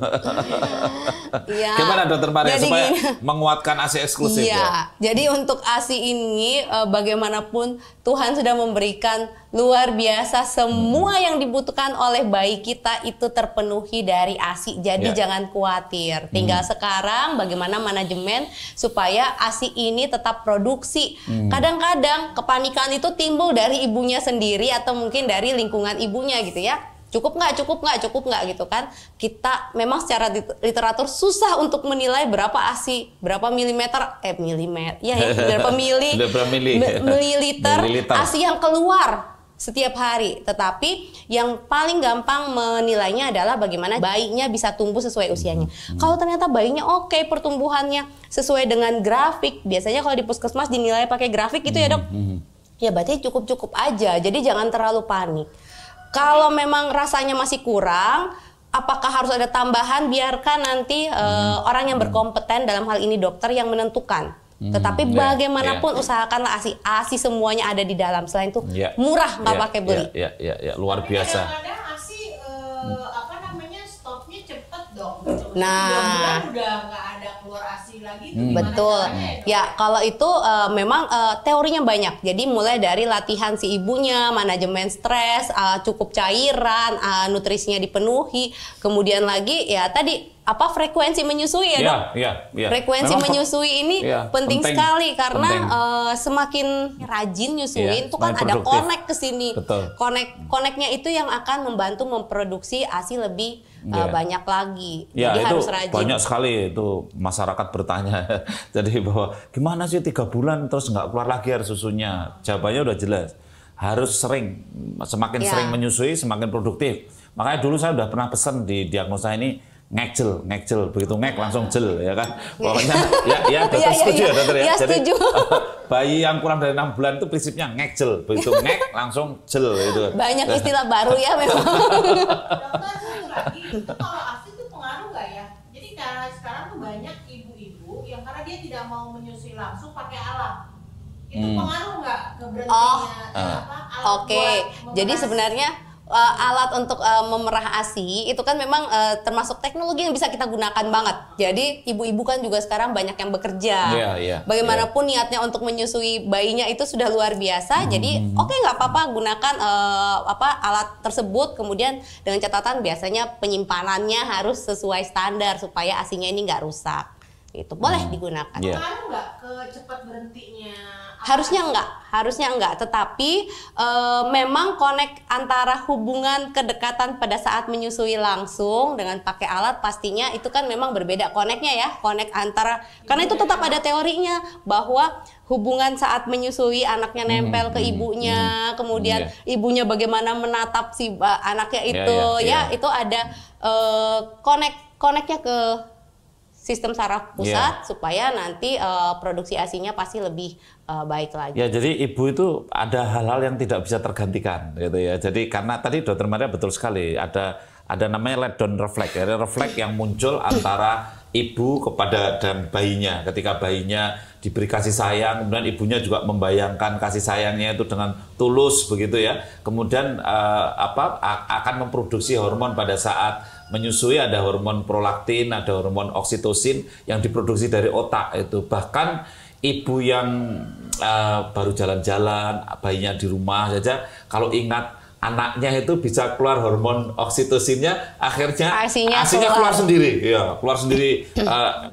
Gimana Dokter Maria supaya menguatkan ASI eksklusif ya? Jadi untuk ASI ini bagaimanapun Tuhan sudah memberikan luar biasa, semua yang dibutuhkan oleh bayi kita itu terpenuhi dari ASI. Jadi jangan khawatir. Tinggal sekarang bagaimana manajemen supaya ASI ini tetap produksi. Kadang-kadang kepanikan itu timbul dari ibunya sendiri atau mungkin dari lingkungan ibunya gitu ya. Cukup nggak gitu kan. Kita memang secara literatur susah untuk menilai berapa ASI, berapa mililiter ASI yang keluar setiap hari. Tetapi yang paling gampang menilainya adalah bagaimana bayinya bisa tumbuh sesuai usianya. Kalau ternyata bayinya oke, pertumbuhannya sesuai dengan grafik, biasanya kalau di puskesmas dinilai pakai grafik gitu ya dok, ya berarti cukup-cukup aja. Jadi jangan terlalu panik. Kalau memang rasanya masih kurang, apakah harus ada tambahan, biarkan nanti orang yang berkompeten dalam hal ini dokter yang menentukan. Tetapi bagaimanapun usahakanlah ASI semuanya ada di dalam. Selain itu murah, nggak pakai beli. Luar biasa. Kadang-kadang ASI stopnya cepet dong. Nah, udah nggak ada keluar ASI lagi. Betul. Ya kalau itu memang teorinya banyak. Jadi mulai dari latihan si ibunya, manajemen stres, cukup cairan, nutrisinya dipenuhi. Kemudian lagi ya tadi frekuensi menyusui ya dok. Frekuensi menyusui ini penting sekali karena semakin rajin nyusuin itu kan ada connect ke sini. Connect-nya itu yang akan membantu memproduksi ASI lebih banyak lagi. Jadi itu harus rajin. Banyak sekali itu masyarakat bertanya. Jadi bahwa gimana sih 3 bulan terus nggak keluar lagi air susunya? Jawabannya udah jelas. Harus sering, semakin sering menyusui semakin produktif. Makanya dulu saya udah pernah pesan di diagnosa ini ngecel, begitu ngek langsung jel ya kan. Pokoknya dokter setuju ya dokter ya. Jadi setuju. Bayi yang kurang dari 6 bulan itu prinsipnya ngecel, begitu ngek langsung jel itu. Banyak istilah baru ya memang. Dokter lagi itu kalau ASI itu pengaruh nggak ya? Jadi dia tidak mau menyusui langsung pakai alat. Itu Hmm. pengaruh nggak ke berhentinya alat Oke, buat jadi memeras? sebenarnya alat untuk memerah ASI itu kan memang termasuk teknologi yang bisa kita gunakan banget. Jadi ibu-ibu kan juga sekarang banyak yang bekerja. Iya, iya, Bagaimanapun niatnya untuk menyusui bayinya itu sudah luar biasa. Jadi oke, nggak apa-apa gunakan alat tersebut. Kemudian dengan catatan biasanya penyimpanannya harus sesuai standar supaya ASI-nya ini nggak rusak. Itu boleh digunakan. Iya. Pengaruh nggak ke cepat berhentinya? Harusnya enggak, tetapi memang connect antara hubungan kedekatan pada saat menyusui langsung dengan pakai alat pastinya itu kan memang berbeda connect-nya ya, connect antara, karena itu tetap ada teorinya bahwa hubungan saat menyusui anaknya nempel ke ibunya, kemudian ibunya bagaimana menatap si anaknya itu itu ada connect-nya ke sistem saraf pusat supaya nanti produksi ASI-nya pasti lebih baik lagi. Ya, jadi ibu itu ada hal-hal yang tidak bisa tergantikan, gitu ya. Jadi karena tadi Dokter Maria betul sekali ada namanya let down refleks, ya, refleks yang muncul antara ibu kepada dan bayinya. Ketika bayinya diberi kasih sayang, kemudian ibunya juga membayangkan kasih sayangnya itu dengan tulus begitu ya. Kemudian akan memproduksi hormon pada saat menyusui, ada hormon prolaktin, ada hormon oksitosin yang diproduksi dari otak itu. Bahkan ibu yang baru jalan-jalan, bayinya di rumah saja, kalau ingat anaknya itu bisa keluar hormon oksitosinnya, akhirnya ASI-nya keluar sendiri, ya keluar sendiri,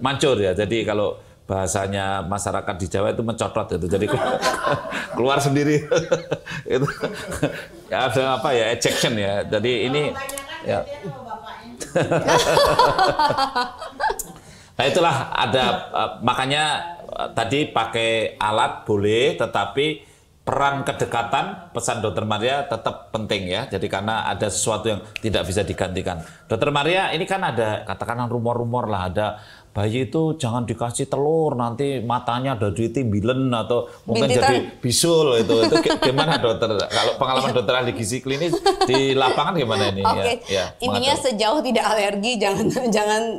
mancur ya. Jadi kalau bahasanya masyarakat di Jawa itu mencotot itu, jadi keluar sendiri. Itu ada apa ya, ejection ya. Jadi ini ya. Nah itulah ada makanya tadi pakai alat boleh, tetapi peran kedekatan pesan Dokter Maria tetap penting ya. Jadi karena ada sesuatu yang tidak bisa digantikan. Dokter Maria, ini kan ada katakanlah rumor-rumor lah, ada bayi itu jangan dikasih telur, nanti matanya ada ditimbilen atau mungkin Bintitan. jadi bisul itu gimana dokter? Kalau pengalaman dokter ahli gizi klinis di lapangan gimana ini? Oke, Ya, intinya sejauh tidak alergi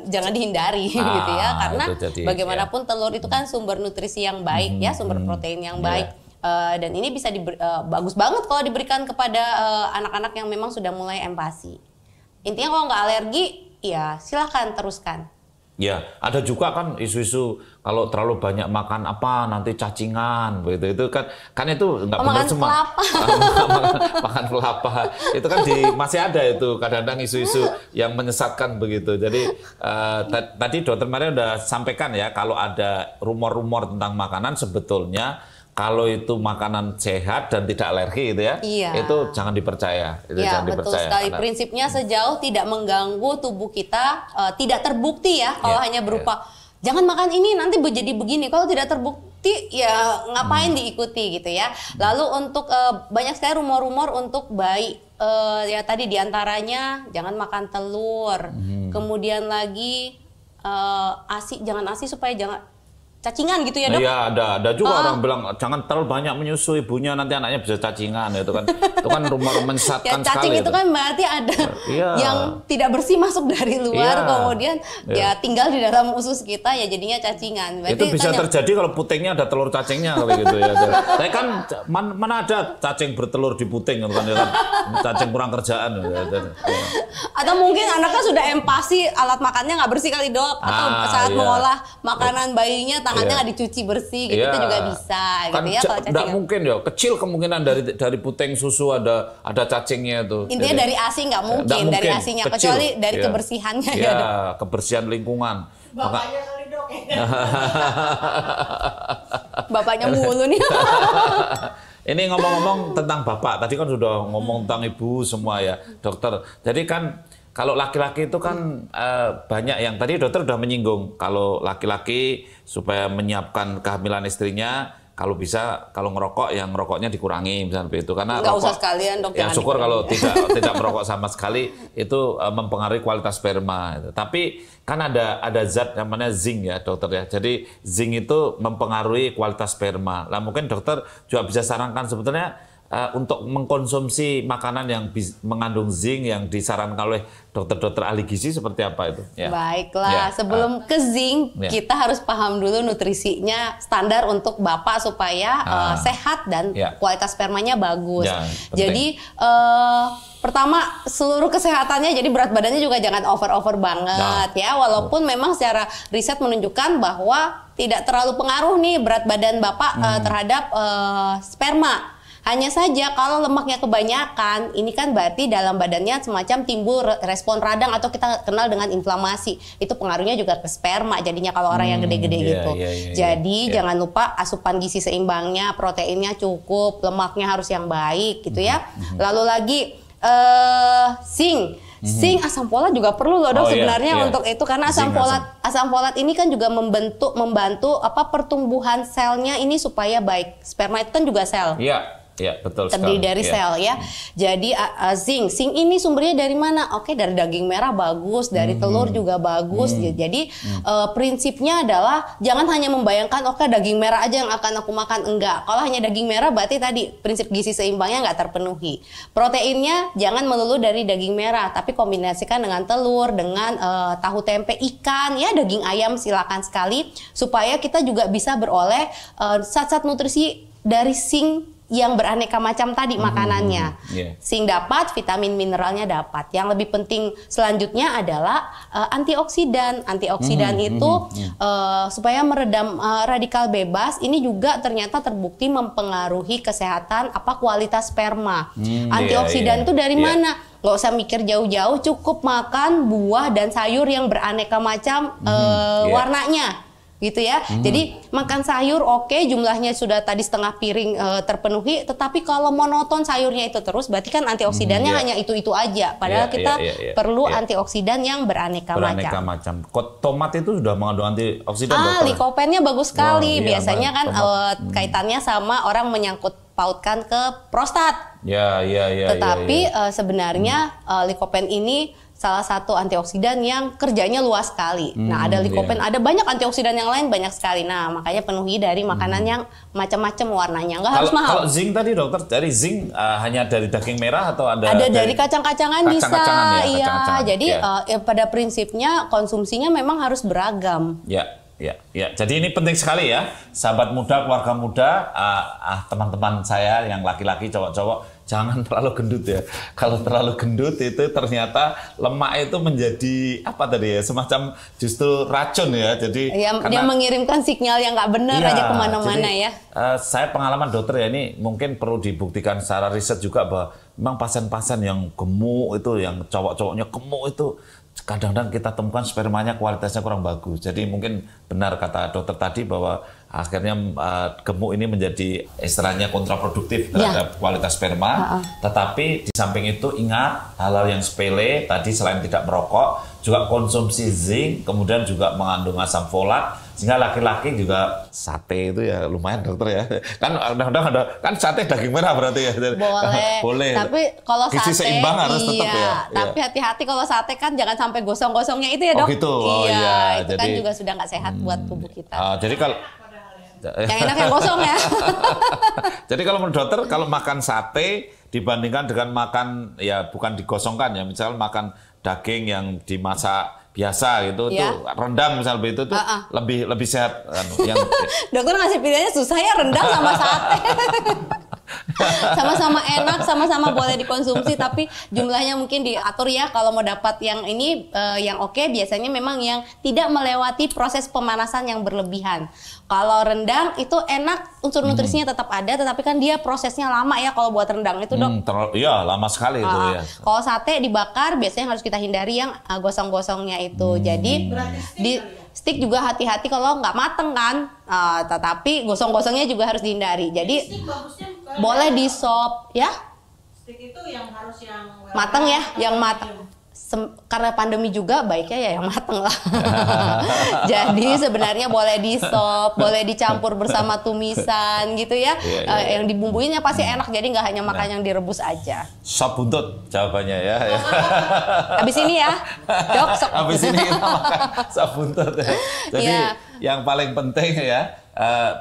jangan dihindari gitu ya, karena itu jadi, bagaimanapun telur itu kan sumber nutrisi yang baik ya, sumber protein yang baik. Dan ini bisa bagus banget kalau diberikan kepada anak-anak yang memang sudah mulai empasi. Intinya kalau nggak alergi, ya silahkan teruskan. Ya, ada juga kan isu-isu kalau terlalu banyak makan apa nanti cacingan begitu. Itu kan itu nggak benar semua. Makan kelapa. Itu kan masih ada itu kadang-kadang isu-isu yang menyesatkan begitu. Jadi tadi Dokter Maria udah sampaikan ya, kalau ada rumor-rumor tentang makanan sebetulnya kalau itu makanan sehat dan tidak alergi gitu ya, itu jangan dipercaya. Itu Ya, jangan betul dipercaya. sekali. Prinsipnya sejauh tidak mengganggu tubuh kita, tidak terbukti ya, kalau hanya berupa jangan makan ini nanti jadi begini. Kalau tidak terbukti, ya ngapain diikuti gitu ya. Lalu untuk banyak sekali rumor-rumor untuk bayi, ya tadi diantaranya jangan makan telur, kemudian lagi ASI, jangan ASI supaya jangan cacingan gitu ya dok? Iya, ada juga orang bilang jangan terlalu banyak menyusui ibunya, nanti anaknya bisa cacingan. Itu kan rumor menyesatkan ya, cacing sekali. itu kan berarti ada yang tidak bersih masuk dari luar, kemudian ya tinggal di dalam usus kita, ya jadinya cacingan. Berarti itu bisa terjadi kalau putingnya ada telur cacingnya kali gitu ya. Tapi kan mana ada cacing bertelur di puting kan, cacing kurang kerjaan. Atau mungkin anaknya sudah empasi, alat makannya nggak bersih kali dok, atau saat mengolah makanan bayinya tangannya nggak dicuci bersih, gitu itu juga bisa kan gitu ya kalau tidak cacing. mungkin ya, kecil kemungkinan dari puting susu ada cacingnya itu. Intinya dari ASI nggak mungkin, dari ASI-nya, kecuali dari kebersihannya ya dok. Kebersihan lingkungan. Bapaknya kali dok ya. Bapaknya mulu nih. Ini ngomong-ngomong tentang bapak, tadi kan sudah ngomong tentang ibu semua ya dokter. Jadi kan kalau laki-laki itu kan banyak yang tadi dokter sudah menyinggung, kalau laki-laki supaya menyiapkan kehamilan istrinya, kalau bisa kalau ngerokok yang ngerokoknya dikurangi misalnya itu, karena nggak rokok, usah sekalian dok. ya syukur kalau tidak merokok sama sekali itu mempengaruhi kualitas sperma. Tapi kan ada zat namanya zinc ya dokter ya. Jadi zinc itu mempengaruhi kualitas sperma. Lah mungkin dokter juga bisa sarankan sebetulnya untuk mengkonsumsi makanan yang mengandung zinc yang disarankan oleh dokter-dokter ahli gizi seperti apa itu? Ya. Baiklah, sebelum ke zinc, kita harus paham dulu nutrisinya standar untuk Bapak supaya sehat dan kualitas spermanya bagus. Jadi pertama, seluruh kesehatannya, jadi berat badannya juga jangan over-over banget ya. Walaupun memang secara riset menunjukkan bahwa tidak terlalu pengaruh nih berat badan Bapak terhadap sperma. Hanya saja kalau lemaknya kebanyakan, ini kan berarti dalam badannya semacam timbul respon radang atau kita kenal dengan inflamasi. Itu pengaruhnya juga ke sperma jadinya kalau orang yang gede-gede gitu. Jadi jangan lupa asupan gizi seimbangnya, proteinnya cukup, lemaknya harus yang baik gitu ya. Lalu lagi zinc. Zinc, asam folat juga perlu loh dok sebenarnya untuk itu, karena asam folat ini kan juga membantu apa pertumbuhan selnya ini supaya baik. Sperma itu kan juga sel. Iya, betul terdiri sekali. dari sel ya. Jadi zinc ini sumbernya dari mana? Oke, dari daging merah bagus, dari telur juga bagus. Jadi prinsipnya adalah jangan hanya membayangkan oke daging merah aja yang akan aku makan, enggak. Kalau hanya daging merah berarti tadi prinsip gizi seimbangnya nggak terpenuhi. Proteinnya jangan melulu dari daging merah, tapi kombinasikan dengan telur, dengan tahu tempe, ikan, ya daging ayam silakan sekali supaya kita juga bisa beroleh zat-zat nutrisi dari zinc yang beraneka macam tadi makanannya. Zinc dapat, vitamin mineralnya dapat. Yang lebih penting selanjutnya adalah antioksidan. Antioksidan itu supaya meredam radikal bebas. Ini juga ternyata terbukti mempengaruhi kesehatan kualitas sperma. Antioksidan itu dari mana? Nggak usah mikir jauh-jauh, cukup makan buah dan sayur yang beraneka macam warnanya. Gitu ya. Jadi makan sayur jumlahnya sudah tadi setengah piring terpenuhi, tetapi kalau monoton sayurnya itu terus berarti kan antioksidannya hanya itu-itu aja. Padahal kita perlu antioksidan yang beraneka macam. Tomat itu sudah mengandung antioksidan. Likopennya bagus sekali. Biasanya kan kaitannya sama orang menyangkut pautkan ke prostat. Tetapi sebenarnya likopen ini salah satu antioksidan yang kerjanya luas sekali. Nah, ada likopen, ada banyak antioksidan yang lain banyak sekali. Nah, makanya penuhi dari makanan yang macam-macam warnanya, nggak harus mahal. Kalau zinc tadi dokter, dari zinc hanya dari daging merah atau ada dari kacang-kacangan bisa. Jadi pada prinsipnya konsumsinya memang harus beragam. Jadi ini penting sekali ya, sahabat muda, keluarga muda, teman-teman saya yang laki-laki, cowok-cowok, jangan terlalu gendut ya. Kalau terlalu gendut itu ternyata lemak itu menjadi semacam justru racun ya. Jadi dia mengirimkan sinyal yang nggak benar aja kemana-mana ya. Saya pengalaman dokter ya, ini mungkin perlu dibuktikan secara riset juga bahwa memang pasien-pasien yang gemuk itu, yang cowok-cowoknya gemuk itu, kadang-kadang kita temukan spermanya kualitasnya kurang bagus. Jadi mungkin benar kata dokter tadi bahwa akhirnya gemuk ini menjadi istilahnya kontraproduktif terhadap kualitas sperma. Tetapi di samping itu ingat hal-hal yang sepele tadi, selain tidak merokok, juga konsumsi zinc, kemudian juga mengandung asam folat. Sehingga laki-laki juga sate itu ya lumayan dokter ya. Kan kadang-kadang ada kan sate daging merah berarti ya. Boleh. Tapi kalau gizi sate seimbang harus tetap ya. Tapi hati-hati kalau sate kan jangan sampai gosong-gosongnya itu ya dok. Gitu. Itu kan juga sudah nggak sehat buat tubuh kita. Jadi kalau yang enak yang gosong ya. Jadi kalau menurut dokter, kalau makan sate dibandingkan dengan makan bukan digosongkan ya, misal makan daging yang dimasak biasa gitu, tuh rendang misal begitu tuh lebih sehat kan. Dokter ngasih pilihannya susah ya, rendang sama sate. Sama-sama enak, sama-sama boleh dikonsumsi, tapi jumlahnya mungkin diatur ya. Kalau mau dapat yang ini yang oke, biasanya memang yang tidak melewati proses pemanasan yang berlebihan. Kalau rendang itu enak, unsur nutrisinya tetap ada, tetapi kan dia prosesnya lama ya kalau buat rendang itu dok. Iya, lama sekali itu ya. Kalau sate dibakar biasanya harus kita hindari yang gosong-gosongnya itu. Jadi di stick juga hati-hati kalau nggak mateng kan, tetapi gosong-gosongnya juga harus dihindari. Jadi boleh di sop ya. Stick itu yang harus yang mateng ya, yang mateng. Karena pandemi juga baiknya ya yang mateng lah. Jadi sebenarnya boleh di sop, boleh dicampur bersama tumisan gitu ya. Yang dibumbuinnya pasti enak, jadi nggak hanya makan yang direbus aja. Sop buntut jawabannya ya. Habis ini ya, dok. Habis ini kita makan sop buntut ya. Jadi yang paling penting ya,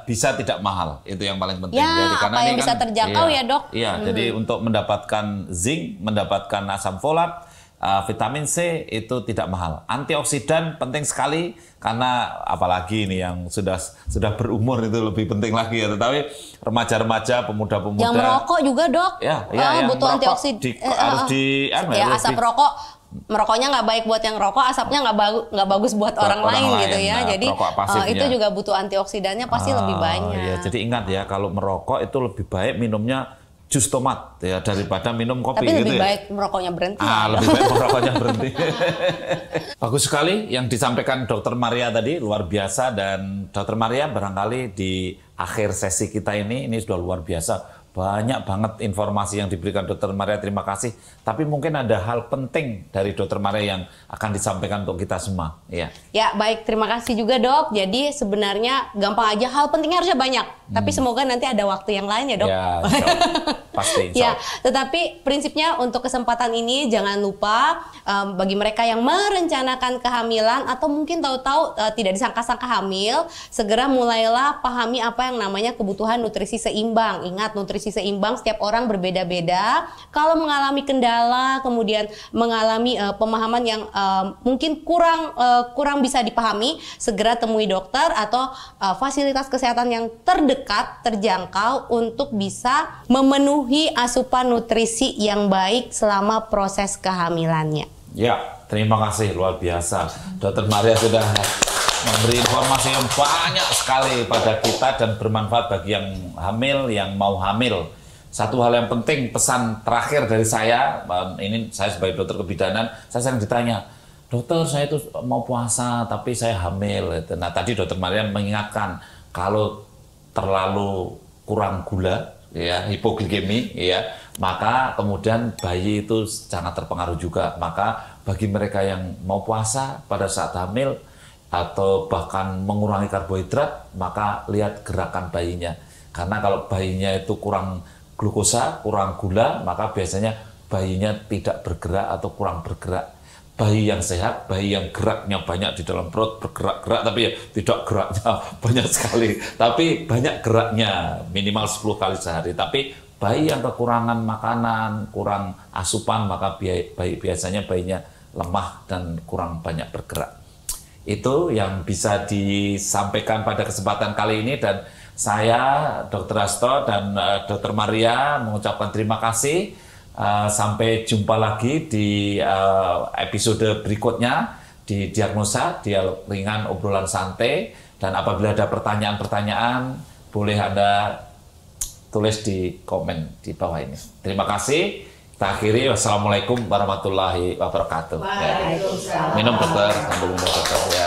bisa tidak mahal, itu yang paling penting. Ya, jadi, apa yang bisa terjangkau ya dok? Iya, jadi untuk mendapatkan zinc, mendapatkan asam folat, vitamin C itu tidak mahal. Antioksidan penting sekali karena apalagi ini yang sudah berumur itu lebih penting lagi ya. Tetapi remaja-remaja, pemuda-pemuda yang merokok juga dok, yang butuh antioksidan. Asap rokok. Merokoknya nggak baik buat yang rokok, asapnya nggak bagus buat orang lain gitu ya. Jadi itu juga butuh antioksidannya pasti lebih banyak. Ya, jadi ingat ya, kalau merokok itu lebih baik minumnya jus tomat ya daripada minum kopi. Tapi gitu lebih ya. baik merokoknya berhenti. Lebih baik merokoknya berhenti. Bagus sekali yang disampaikan Dr. Maria tadi, luar biasa. Dan Dr. Maria barangkali di akhir sesi kita ini sudah luar biasa. Banyak banget informasi yang diberikan Dr. Maria, terima kasih. Tapi mungkin ada hal penting dari Dr. Maria yang akan disampaikan untuk kita semua. Ya baik, terima kasih juga dok. Jadi sebenarnya gampang aja, hal pentingnya harusnya banyak. Tapi semoga nanti ada waktu yang lain ya dok. Ya, pasti. Ya, tetapi prinsipnya untuk kesempatan ini jangan lupa bagi mereka yang merencanakan kehamilan atau mungkin tahu-tahu tidak disangka-sangka hamil, segera mulailah pahami apa yang namanya kebutuhan nutrisi seimbang. Ingat, nutrisi seimbang setiap orang berbeda-beda. Kalau mengalami kendala, kemudian mengalami pemahaman yang mungkin kurang bisa dipahami, segera temui dokter atau fasilitas kesehatan yang terdekat, terjangkau untuk bisa memenuhi asupan nutrisi yang baik selama proses kehamilannya. Ya, terima kasih, luar biasa. Dr. Maria sudah memberi informasi yang banyak sekali pada kita dan bermanfaat bagi yang hamil, yang mau hamil. Satu hal yang penting, pesan terakhir dari saya, ini saya sebagai dokter kebidanan, saya sering ditanya, dokter saya itu mau puasa tapi saya hamil. Nah tadi Dr. Maria mengingatkan, kalau terlalu kurang gula, ya hipoglikemi, ya maka kemudian bayi itu sangat terpengaruh juga. Maka bagi mereka yang mau puasa pada saat hamil atau bahkan mengurangi karbohidrat, maka lihat gerakan bayinya. Karena kalau bayinya itu kurang glukosa, kurang gula, maka biasanya bayinya tidak bergerak atau kurang bergerak. Bayi yang sehat, bayi yang geraknya banyak di dalam perut, bergerak-gerak, tapi ya tidak geraknya banyak sekali. Tapi banyak geraknya, minimal 10 kali sehari. Tapi bayi yang kekurangan makanan, kurang asupan, maka biasanya bayinya lemah dan kurang banyak bergerak. Itu yang bisa disampaikan pada kesempatan kali ini, dan saya, Dr. Hasto dan Dr. Maria mengucapkan terima kasih. Sampai jumpa lagi di episode berikutnya di Diagnosa, dialog ringan, obrolan santai. Dan apabila ada pertanyaan-pertanyaan, boleh Anda tulis di komen di bawah ini. Terima kasih. Kita akhiri. Wassalamualaikum warahmatullahi wabarakatuh. Waalaikumsalam. Minum dokter, sambil minum dokter ya.